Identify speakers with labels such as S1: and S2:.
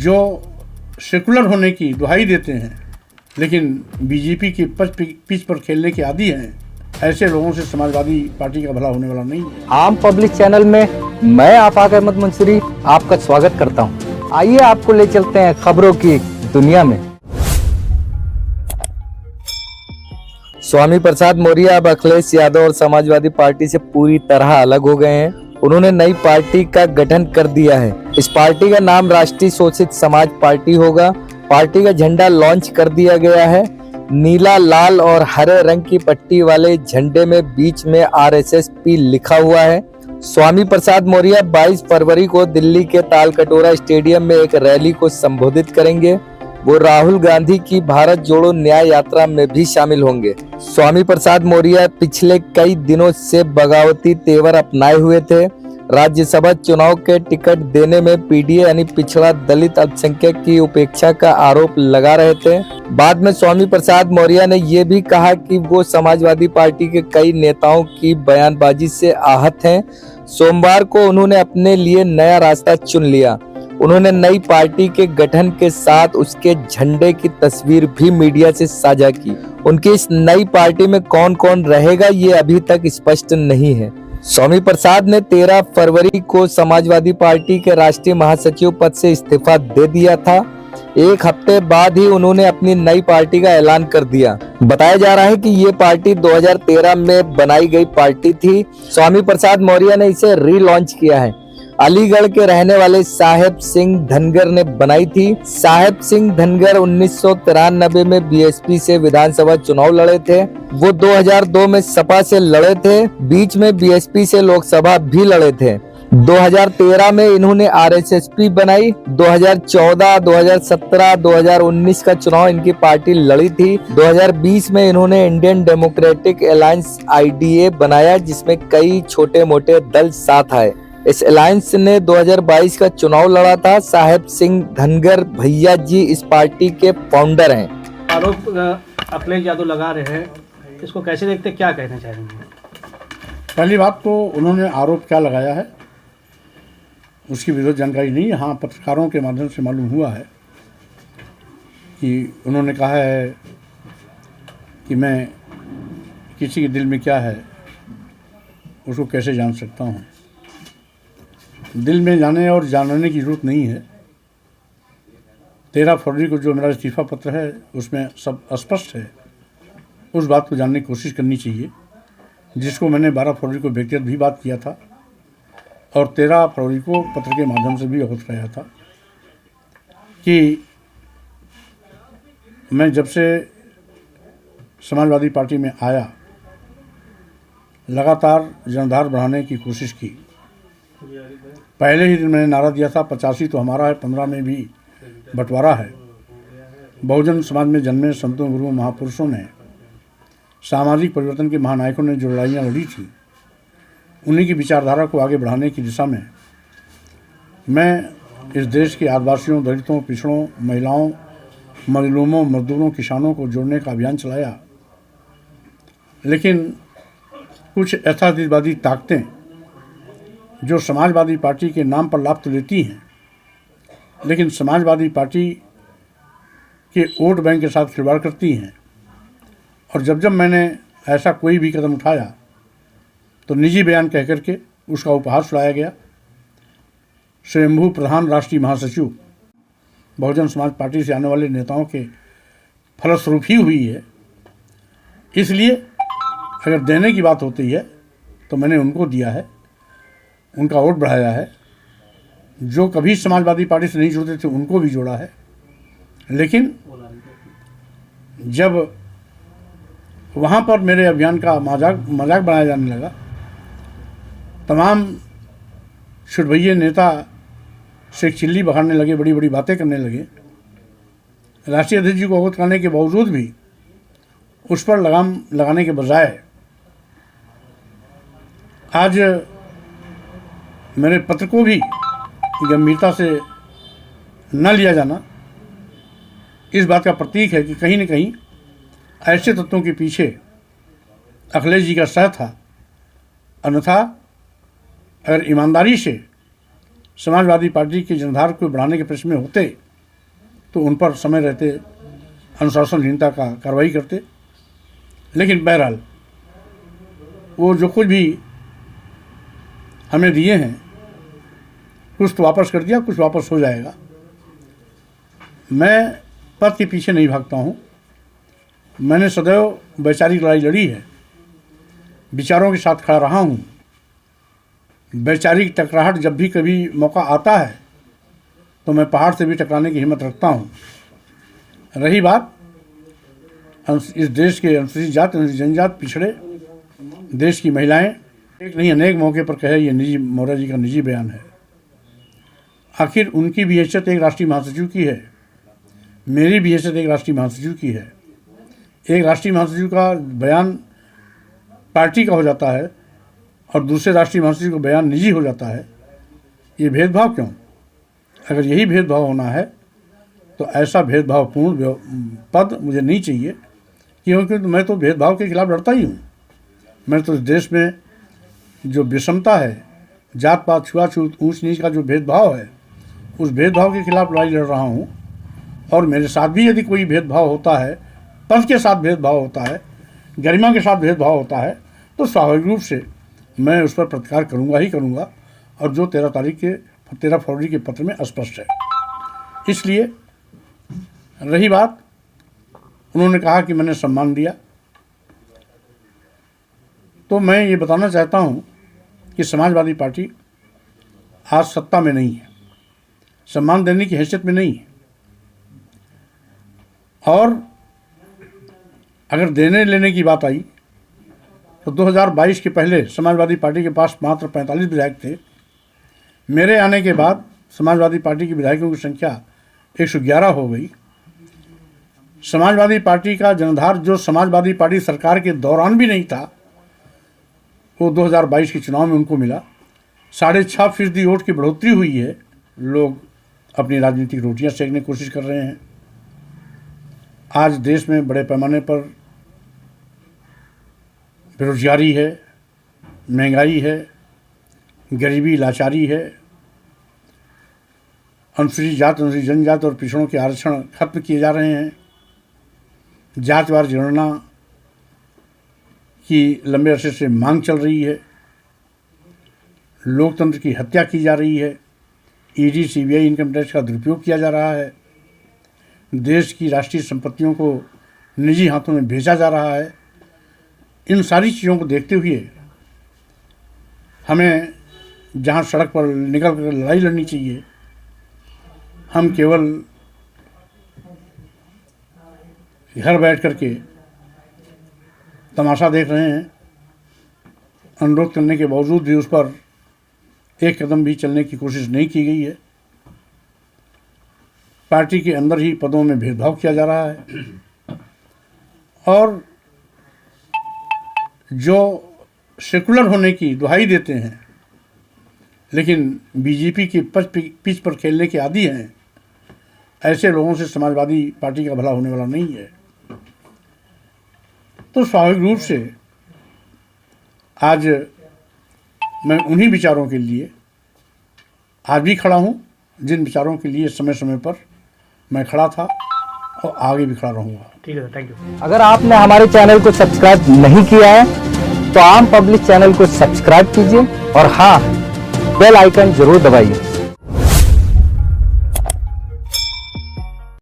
S1: जो सेकुलर होने की दुहाई देते हैं लेकिन बीजेपी की पिच पर खेलने के आदी हैं, ऐसे लोगों से समाजवादी पार्टी का भला होने वाला नहीं है।
S2: आम पब्लिक चैनल में मैं आफाक अहमद मंसूरी आपका स्वागत करता हूं। आइए आपको ले चलते हैं खबरों की दुनिया में। स्वामी प्रसाद मौर्य अब अखिलेश यादव और समाजवादी पार्टी से पूरी तरह अलग हो गए हैं। उन्होंने नई पार्टी का गठन कर दिया है। इस पार्टी का नाम राष्ट्रीय शोषित समाज पार्टी होगा। पार्टी का झंडा लॉन्च कर दिया गया है। नीला, लाल और हरे रंग की पट्टी वाले झंडे में बीच में RSSP लिखा हुआ है। स्वामी प्रसाद मौर्य 22 फरवरी को दिल्ली के तालकटोरा स्टेडियम में एक रैली को संबोधित करेंगे। वो राहुल गांधी की भारत जोड़ो न्याय यात्रा में भी शामिल होंगे। स्वामी प्रसाद मौर्य पिछले कई दिनों से बगावती तेवर अपनाए हुए थे। राज्यसभा चुनाव के टिकट देने में PDA यानी पिछड़ा दलित अल्पसंख्यक की उपेक्षा का आरोप लगा रहे थे। बाद में स्वामी प्रसाद मौर्य ने ये भी कहा कि वो समाजवादी पार्टी के कई नेताओं की बयानबाजी से आहत हैं। सोमवार को उन्होंने अपने लिए नया रास्ता चुन लिया। उन्होंने नई पार्टी के गठन के साथ उसके झंडे की तस्वीर भी मीडिया से साझा की। उनकी इस नई पार्टी में कौन कौन रहेगा ये अभी तक स्पष्ट नहीं है। स्वामी प्रसाद ने 13 फरवरी को समाजवादी पार्टी के राष्ट्रीय महासचिव पद से इस्तीफा दे दिया था। एक हफ्ते बाद ही उन्होंने अपनी नई पार्टी का ऐलान कर दिया। बताया जा रहा है कि ये पार्टी 2013 में बनाई गई पार्टी थी। स्वामी प्रसाद मौर्य ने इसे रीलॉन्च किया है। अलीगढ़ के रहने वाले साहेब सिंह धनगर ने बनाई थी। साहेब सिंह धनगर 1993 में BSP से विधानसभा चुनाव लड़े थे। वो 2002 में सपा से लड़े थे। बीच में BSP से लोकसभा भी लड़े थे। 2013 में इन्होंने RSSP बनाई। 2014, 2017, 2019 का चुनाव इनकी पार्टी लड़ी थी। 2020 में इन्होंने इंडियन डेमोक्रेटिक अलायंस IDA बनाया, जिसमें कई छोटे मोटे दल साथ आए। इस अलायंस ने 2022 का चुनाव लड़ा था। साहेब सिंह धनगर भैया जी इस पार्टी के फाउंडर हैं।
S3: आरोप अखिलेश यादव लगा रहे हैं, इसको कैसे देखते, क्या कहना चाहेंगे?
S1: पहली बात तो उन्होंने आरोप क्या लगाया है उसकी विस्तृत जानकारी नहीं है। हाँ, पत्रकारों के माध्यम से मालूम हुआ है कि उन्होंने कहा है कि मैं किसी के दिल में क्या है उसको कैसे जान सकता हूँ। दिल में जाने और जानने की ज़रूरत नहीं है। 13 फरवरी को जो मेरा इस्तीफा पत्र है उसमें सब स्पष्ट है। उस बात को जानने की कोशिश करनी चाहिए, जिसको मैंने 12 फरवरी को व्यक्तिगत भी बात किया था और 13 फरवरी को पत्र के माध्यम से भी अवगत कराया था कि मैं जब से समाजवादी पार्टी में आया लगातार जनधार बढ़ाने की कोशिश की। पहले ही दिन मैंने नारा दिया था 85 तो हमारा है, 15 में भी बंटवारा है। बहुजन समाज में जन्मे संतों, गुरुओं, महापुरुषों ने, सामाजिक परिवर्तन के महानायकों ने जो लड़ाइयाँ लड़ी थी, उन्हीं की विचारधारा को आगे बढ़ाने की दिशा में मैं इस देश के आदिवासियों, दलितों, पिछड़ों, महिलाओं, मजलूमों, मजदूरों, किसानों को जोड़ने का अभियान चलाया। लेकिन कुछ यथार्थवादी ताकतें जो समाजवादी पार्टी के नाम पर लाभ तो लेती हैं, लेकिन समाजवादी पार्टी के वोट बैंक के साथ खिलवाड़ करती हैं। और जब जब मैंने ऐसा कोई भी कदम उठाया तो निजी बयान कह करके उसका उपहास उड़ाया गया। स्वयंभू प्रधान राष्ट्रीय महासचिव बहुजन समाज पार्टी से आने वाले नेताओं के फलस्वरूप ही हुई है। इसलिए अगर देने की बात होती है तो मैंने उनको दिया है, उनका वोट बढ़ाया है। जो कभी समाजवादी पार्टी से नहीं जुड़ते थे उनको भी जोड़ा है। लेकिन जब वहाँ पर मेरे अभियान का मजाक बनाया जाने लगा, तमाम छुटभैये नेता शेख चिल्ली बखाड़ने लगे, बड़ी बड़ी बातें करने लगे। राष्ट्रीय अध्यक्ष जी को अवगत करने के बावजूद भी उस पर लगाम लगाने के बजाय आज मेरे पत्र को भी गंभीरता से न लिया जाना इस बात का प्रतीक है कि कहीं न कहीं ऐसे तत्वों के पीछे अखिलेश जी का सह था। अन्यथा अगर ईमानदारी से समाजवादी पार्टी की जनधार को बढ़ाने के प्रश्न में होते तो उन पर समय रहते अनुशासनहीनता का कार्रवाई करते। लेकिन बहरहाल वो जो कुछ भी हमें दिए हैं कुछ तो वापस कर दिया, कुछ वापस हो जाएगा। मैं पद के पीछे नहीं भागता हूँ। मैंने सदैव वैचारिक लड़ाई लड़ी है, विचारों के साथ खड़ा रहा हूँ। वैचारिक टकराहट जब भी कभी मौका आता है तो मैं पहाड़ से भी टकराने की हिम्मत रखता हूँ। रही बात इस देश के अनुसूचित जाति, अनुसूचित जनजाति, पिछड़े देश की महिलाएं, एक नहीं अनेक मौके पर कहे ये निजी मौर्य जी का निजी बयान है। आखिर उनकी भी हैसियत एक राष्ट्रीय महासचिव की है, मेरी भी हैसियत एक राष्ट्रीय महासचिव की है। एक राष्ट्रीय महासचिव का बयान पार्टी का हो जाता है और दूसरे राष्ट्रीय महासचिव का बयान निजी हो जाता है। ये भेदभाव क्यों? अगर यही भेदभाव होना है तो ऐसा भेदभावपूर्ण पद मुझे नहीं चाहिए, क्योंकि मैं तो भेदभाव के खिलाफ लड़ता ही हूँ। मैं तो इस देश में जो विषमता है, जात पात, छुआछूत, ऊंच नीच का जो भेदभाव है, उस भेदभाव के खिलाफ लड़ाई लड़ रहा हूँ। और मेरे साथ भी यदि कोई भेदभाव होता है, पद के साथ भेदभाव होता है, गरिमा के साथ भेदभाव होता है, तो स्वाभाविक रूप से मैं उस पर प्रतिकार करूँगा ही करूँगा। और जो 13 फरवरी के पत्र में स्पष्ट है। इसलिए रही बात, उन्होंने कहा कि मैंने सम्मान दिया, तो मैं ये बताना चाहता हूँ कि समाजवादी पार्टी आज सत्ता में नहीं है, सम्मान देने की हैसियत में नहीं है। और अगर देने लेने की बात आई तो 2022 के पहले समाजवादी पार्टी के पास मात्र 45 विधायक थे। मेरे आने के बाद समाजवादी पार्टी के विधायकों की संख्या 111 हो गई। समाजवादी पार्टी का जनाधार जो समाजवादी पार्टी सरकार के दौरान भी नहीं था, वो 2022 के चुनाव में उनको मिला। 6.5% वोट की बढ़ोतरी हुई है। लोग अपनी राजनीतिक रोटियां सेकने की कोशिश कर रहे हैं। आज देश में बड़े पैमाने पर बेरोजगारी है, महंगाई है, गरीबी, लाचारी है। अनुसूचित जाति, अनुसूचित जनजाति और पिछड़ों के आरक्षण खत्म किए जा रहे हैं। जातिवार जनगणना की लंबे अरसे से मांग चल रही है। लोकतंत्र की हत्या की जा रही है। ईडी, सीबीआई, इनकम टैक्स का दुरुपयोग किया जा रहा है। देश की राष्ट्रीय संपत्तियों को निजी हाथों में भेजा जा रहा है। इन सारी चीज़ों को देखते हुए हमें जहां सड़क पर निकल कर लड़ाई लड़नी चाहिए, हम केवल घर बैठ करके तमाशा देख रहे हैं। अनुरोध करने के बावजूद भी उस पर एक कदम भी चलने की कोशिश नहीं की गई है। पार्टी के अंदर ही पदों में भेदभाव किया जा रहा है। और जो सेकुलर होने की दुहाई देते हैं लेकिन बीजेपी की पिच पर खेलने के आदी हैं, ऐसे लोगों से समाजवादी पार्टी का भला होने वाला नहीं है। तो स्वाभाविक रूप से आज मैं उन्हीं विचारों के लिए आज भी खड़ा हूं, जिन विचारों के लिए समय समय पर मैं खड़ा था और आगे भी खड़ा रहूंगा।
S3: ठीक है, थैंक यू।
S2: अगर आपने हमारे चैनल को सब्सक्राइब नहीं किया है तो आम पब्लिक चैनल को सब्सक्राइब कीजिए और हाँ, बेल आइकन जरूर दबाइए।